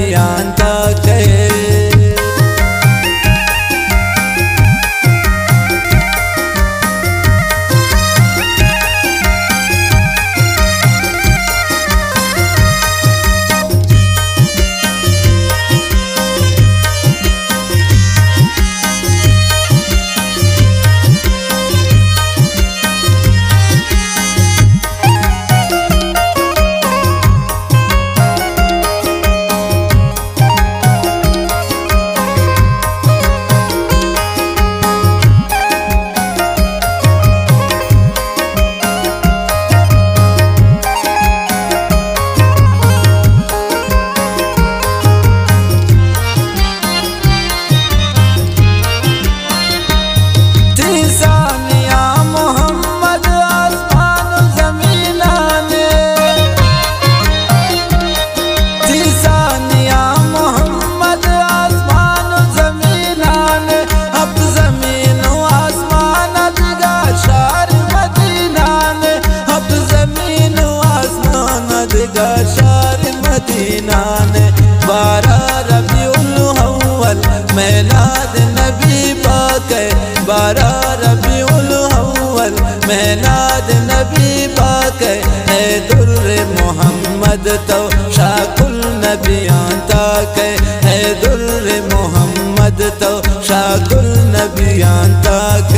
नबियान तक शार मदीना ने 12 रबीउल अव्वल मिलाद नबी पाक 12 रबीउल अव्वल मिलाद नबी पाक है दुर्रे मोहम्मद तो शाकुल नबियान तक है दुर्रे मोहम्मद तो शाकुल नबियान तक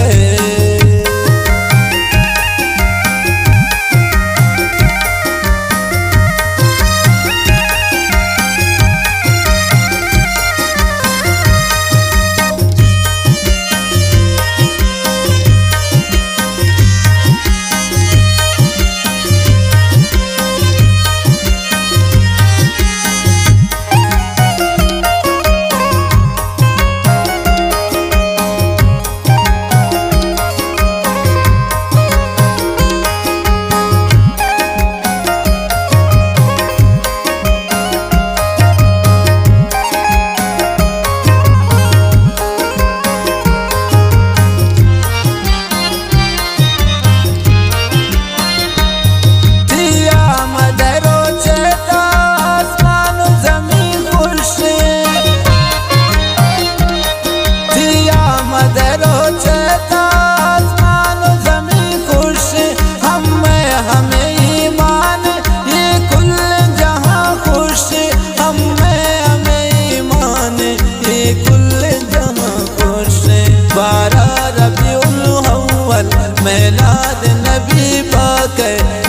मिलाद नबी पाक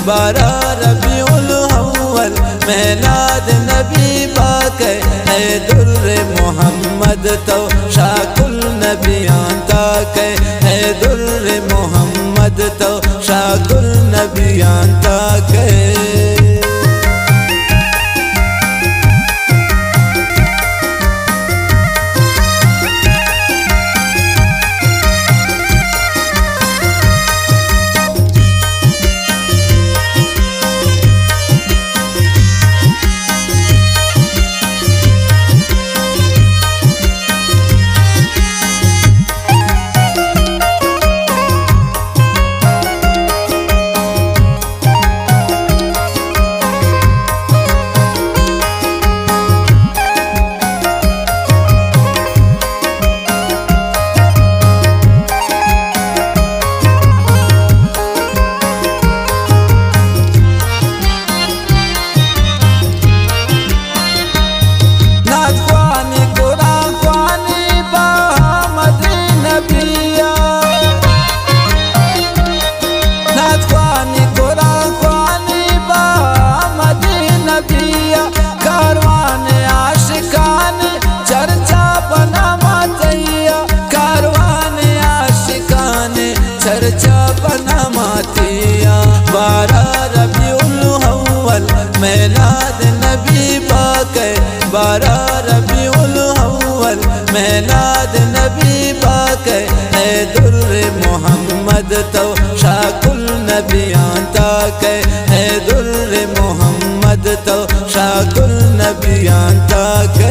12 रबीउल अव्वल मिलाद नबी पाक है दुर्रे मोहम्मद तो शाकुल नबियान तक है दुर्रे मोहम्मद तो शाकुल नबियान तक चर्चा बना मातिया 12 रबीउल अव्वल मिलाद नबी पाक 12 रबीउल अव्वल मिलाद नबी पाक है दुर्रे मोहम्मद तो शाकुल नबियान तक है दुर्रे मोहम्मद तो शाकुल नबियान तक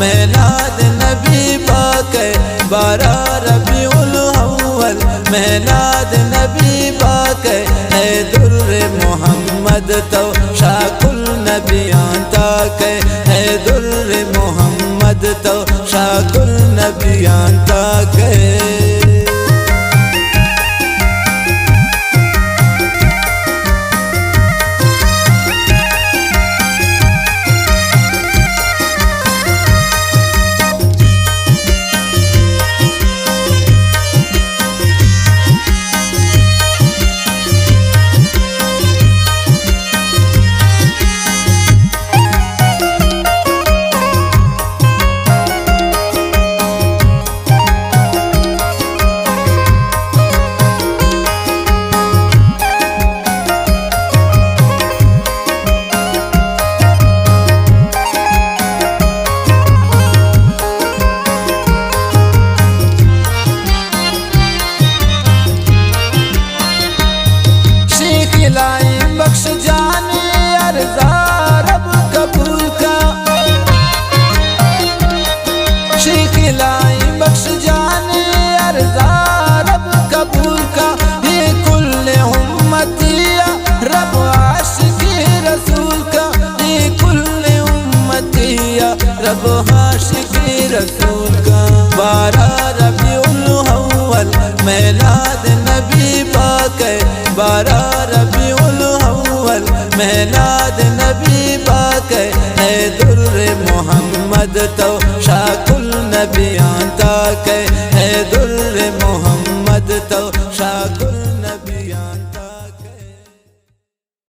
मेलाद नबी पाक बारह रबीउल अव्वल मेलाद नबी पाक है दुर्रे मोहम्मद तो शाकुल नबियां तक है दुर्रे मोहम्मद तो शाकुल नबियां तक बख्श जाने अर्ज़ा रब कबूल का शीख लाई बख्श जाने अर्ज़ा रब कबूल का ये कुल्ले उम्मतिया रब आशिक़ी रसूल का ये कुल्ले उम्मतिया रब आशिक़ी रसूल का बारह रबीउल अव्वल मेलाद नबी पाक बारह रबीउल मेलाद नबी पाक है दुर्रे मोहम्मद तो शाकुल नबियां तक है दुर्रे मोहम्मद तो शाकुल